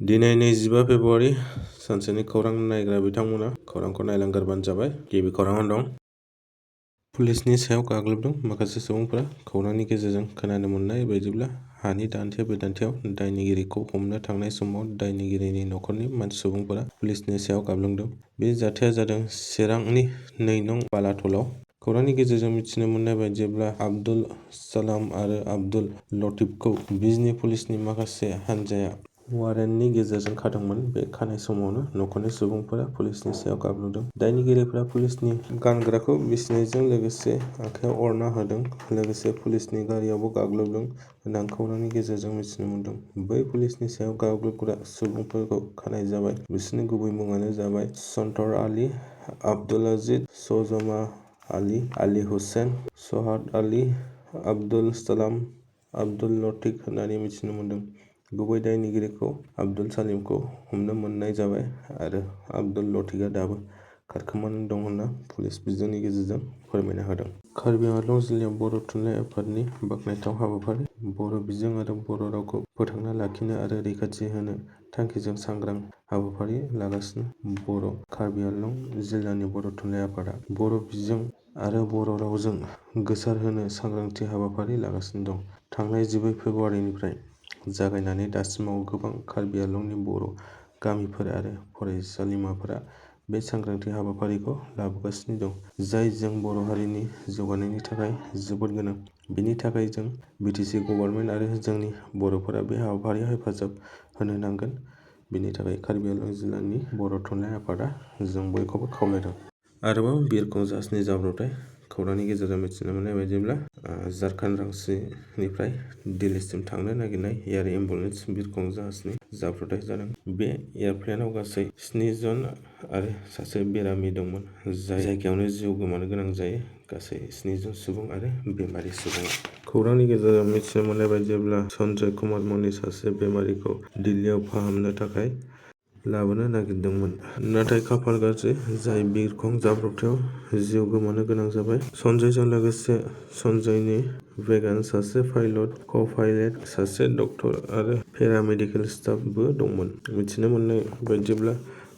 दिनै 25 फेब्रुआरि सानसेनि खौरां नायग्रा बिथांमोना खौरांखौ नायलांग्रोबानो जाबाय। गिबि खौराङाव दं पुलिसनि सायाव गाग्लोबदों माखासे सुबुंफोरा। खौरांनि गेजेरजों खोनानो मोननाय बायदिब्ला हानि बेदान्थियाव दायनिगिरिखौ हमनो थांनाय समाव दायनिगिरिनि नखरनि सुबुंफोरा पुलिसनि सायाव गाग्लोबदों। बे जाथाया जादों चिरांनि 2 नं बालाथलाव। खौरांनि गेजेरजों मिथिनो मोननाय बायदिब्ला आब्दुल सालाम आरो आब्दुल लतीफखौ बिजनी पुलिसनि माखासे हानजाया वारेन्टनि गेजेरजों खादोंमोन। बे खानाय समावनो नखरनि सुबुंफोरा पुलिसनि सायाव गाग्लोबदों। दायनिगिरिफोरा पुलिसनि गानग्राखौ बिसिनायजों लोगोसे आखाइयाव अरना होदों, लोगोसे पुलिसनि गारियावबो गाग्लोबदों होनना खौरांनि गेजेरजों मिथिनो मोनदों। बै पुलिसनि सायाव गाग्लोबग्रा सुबुंफोरखौ खानाय जाबाय। बिसोरनि गुबै मुङानो जाबाय सन्तर आली, आब्दुल अजीज, शौजमा आली, आली हुसैन, शहाद आली, आब्दुल सालाम, आब्दुल लतीफ होननानै मिथिनो मोनदों। गुबै दायनिगिरिखौ आब्दुल सालिमखौ हमनो मोननाय जाबाय आरो आब्दुल लतीफआ दाबो खारखोमानानै दं होनना पुलिस बिजोंनि गेजेरजों फोरमायना होदों। कार्बि आंलं जिल्लायाव बर' थुनलाइ आफादनि बाखनायथाव हाबाफारि। बर' बिजों आरो बर' रावखौ फोथांना लाखिनो आरो रैखाथि होनो थांखिजों सांग्रां हाबाफारि लागासिनो बर' कार्बि आंलं जिल्लानि बर' थुनलाइ आफादा। बर' बिजों आरो बर' रावजों गोसारहोनो सांग्रांथि हाबाफारि लागासिनो दं। थांनाय 14 फेब्रुआरिनिफ्राय जागायनानै दासिमाव गोबां कार्बि आंलंनि बर' गामिफोर आरो फरायसालिमाफोरा बे सांग्रांथि हाबाफारिखौ लाबोगासिनो दं, जाय जों बर' हारिनि जौगानायनि थाखाय जोबोद गोनां। बेनि थाखाय जों बिटिसि गभर्नमेन्ट आरो जोंनि बर'फोरा बे हाबाफारियाव हेफाजाब होनो नांगोन। बेनि थाखाय कार्बि आंलं जिल्लानि बर' थुनलाइ आफादा जों बयखौबो खावलायदों। आरोबाव बिरखं जाहाजनि जाब्रबथाय। खौरांनि गेजेरजों मिथिनो मोननाय बायदिब्ला झारखन्ड रांचीनिफ्राय दिल्लीसिम थांनो नागिरनाय एयार एम्बुलेन्स बिरखं जाहाजनि जाब्रबथाय जादों। बे एयारप्लेनआव गासै 7 जन आरो सासे बेरामि दंमोन, जाय जायगायावनो जिउ गोमानो गोनां जायो। गासै 7 जन सुबुं आरो बेमारि सुबुं। खौरांनि गेजेरजों मिथिनो मोननाय बायदिब्ला सन्जय कुमार मुंनि सासे बेमारिखौ दिल्लीयाव फाहामनो थाखाय लाबोनो नागिरदोंमोन। नाथाय खाफाल गाज्रि, जाय बिरखं जाब्रबथायाव जिउ गोमानो गोनां जाबाय। सन्जयजों लोगोसे सन्जयनि वेगन सासे पाइलट, क'-पाइलट, सासे डक्टर आरो पेरामेडिकेल स्टाफबो दंमोन। मिथिनो मोननाय बायदिब्ला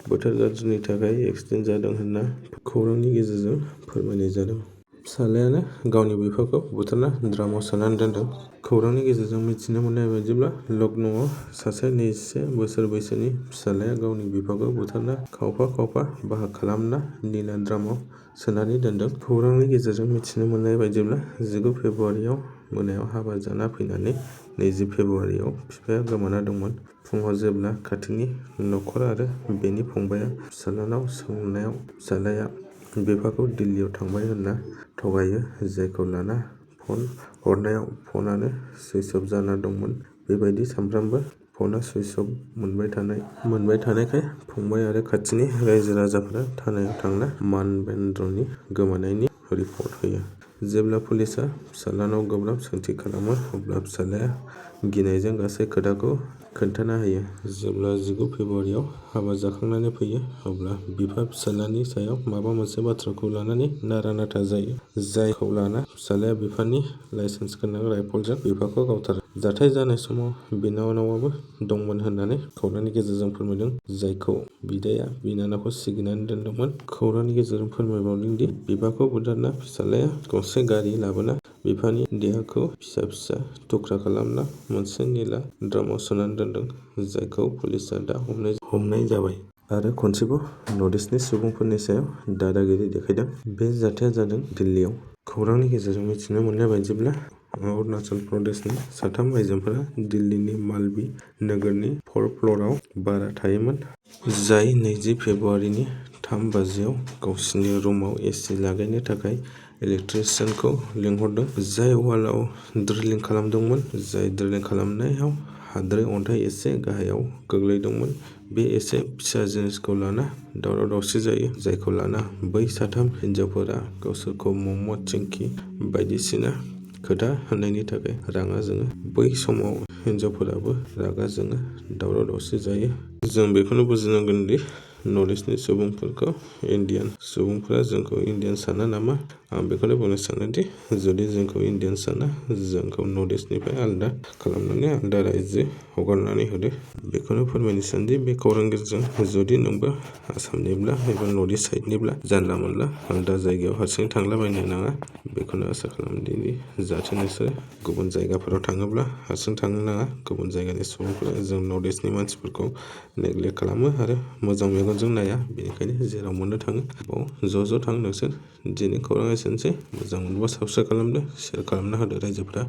बोथोर गाज्रिनि थाखाय एक्सिडेन्ट जादों होनना खौरांनि गेजेरजों फोरमायनाय जादों। फिसाज्लायानो गावनि बिफाखौ बुथारना ड्रामाव सोनानै दोनदों। खौरांनि गेजेरजों मिथिनो मोननाय बायदिब्ला लखनऊआव सासे 21 बोसोर बैसोनि फिसाज्लाया गावनि बिफाखौ बुथारना खावफा बाहाग खालामना नीला ड्रामाव सोनानै दोनदों। खौरांनि गेजेरजों मिथिनो मोननाय बायदिब्ला 19 फेब्रुआरियाव मोनायाव हाबा जाना फैनानै 20 फेब्रुआरियाव बिफाया गोमाना दंमोन। फुङाव जेब्ला खाथिनि नखर आरो बेनि फंबायआ फिसाज्लानाव सोंनायाव फिसाज्लाया बिफाखौ दिल्लीयाव थांबाय होनना थगायो, जायखौ लाना फन हरनायाव फनानो सुइच अफ जाना दंमोन। बेबायदि सानफ्रामबो फना सुइच अफ मोनबाय थानायखाय फंबाय आरो खाथिनि रायजो-राजाफोरा थानायाव थांना मानवेन्द्रनि गोमानायनि रिपर्ट होयो। जेब्ला पुलिसआ फिसाज्लानाव गोब्राब सोंथि खालामो, अब्ला फिसाज्लाया गिनायजों गासै खोथाखौ खोन्थाना होयो। जेब्ला 19 फेब्रुआरियाव हाबा जाखांनानै फैयो, अब्ला बिफा फिसाज्लानि सायाव माबा मोनसे बाथ्राखौ लानानै नारा-नाथा जायो, जायखौ लाना फिसाज्लाया बिफानि लाइसेन्स गोनां राइफलजों बिफाखौ गावथारो। जाथाय जानाय समाव बिनानावाबो दंमोन होननानै खौरांनि गेजेरजों फोरमायदों, जायखौ बिदाया बिनानावखौ सिगिनानै दोनदोंमोन। खौरांनि गेजेरजों फोरमायबावदों दि बिफाखौ बुथारना फिसाज्लाया गंसे गारि लाबोना बिफानि देहाखौ फिसा थुख्रा खालामना मोनसे नीला ड्रामाव सोनानै दोनदों, जायखौ पुलिसआ दा हमनाय जाबाय। आरो खनसेबाव नर्थ-इस्टनि सुबुंफोरनि सायाव दादागिरि देखायदों। बे जाथाया जादों दिल्लीयाव। खौरांनि गेजेरजों मिथिनो मोननाय बायदिब्ला अरुणाचल प्रदेशनि 3 आइजोफोरा दिल्लीनि मालवी नोगोरनि 4th फ्ल'रआव भारा थायोमोन, जाय 20 फेब्रुआरिनि 3 बाजियाव गावसिनि रुमाव एसि लागायनो थाखाय इलेक्ट्रिसियानखौ लिंहरदों, जाय वालआव ड्रिलिं खालामदोंमोन। जाय ड्रिलिं खालामनायाव हाद्रि अन्थाइ एसे गाहायाव गोग्लैदोंमोन। बे एसे फिसा जिनिसखौ लाना दावराव-दावसि जायो, जायखौ लाना बै 3 हिनजावफोरा गावसोरखौ मम', चिंकी बायदिसिना खोथा होननायनि थाखाय रागा जोङो। बै समाव हिनजावफोराबो रागा जोङो, दावराव-दावसि जायो। जों बेखौनो बुजिनांगोन दि नर्थ इस्टनि सुबुंफोरखौ इण्डियान सुबुंफोरा जोंखौ इण्डियान साना नामा? आं बेखौनो बुंनो सानोदि जुदि जोंखौ इण्डियान साना जोंखौ नर्थ इस्टनिफ्राय आलादा खालामनानै आलादा रायजो हगारनानै होदो। बेखौनो फोरमायनो सानदि बे खौरां गेजेरजों जुदि नोंबो आसामनिब्ला एबा नर्थ इस्ट साइडनिब्ला जानला मोनला आलादा जायगायाव हारसिं थांलाबायनो नाङा। बेखौनो आसा खालामदि जाहाथे नोंसोर गुबुन जायगाफोराव थाङोब्ला हारसिं थांनो नाङा। गुबुन जायगानि सुबुंफोरा जों नर्थ इस्टनि मानसिफोरखौ नेग्लेक्ट खालामो आरो मोजां मेगनजों नाया। बेनिखायनो जेराव मोननो थाङो बाव ज' थां नोंसोर। दिनै खौराङा एसेनोसै। मोजां मोनोबा साबस्क्राइब खालामदो, शेयार खालामना होदो रायजोफोरा।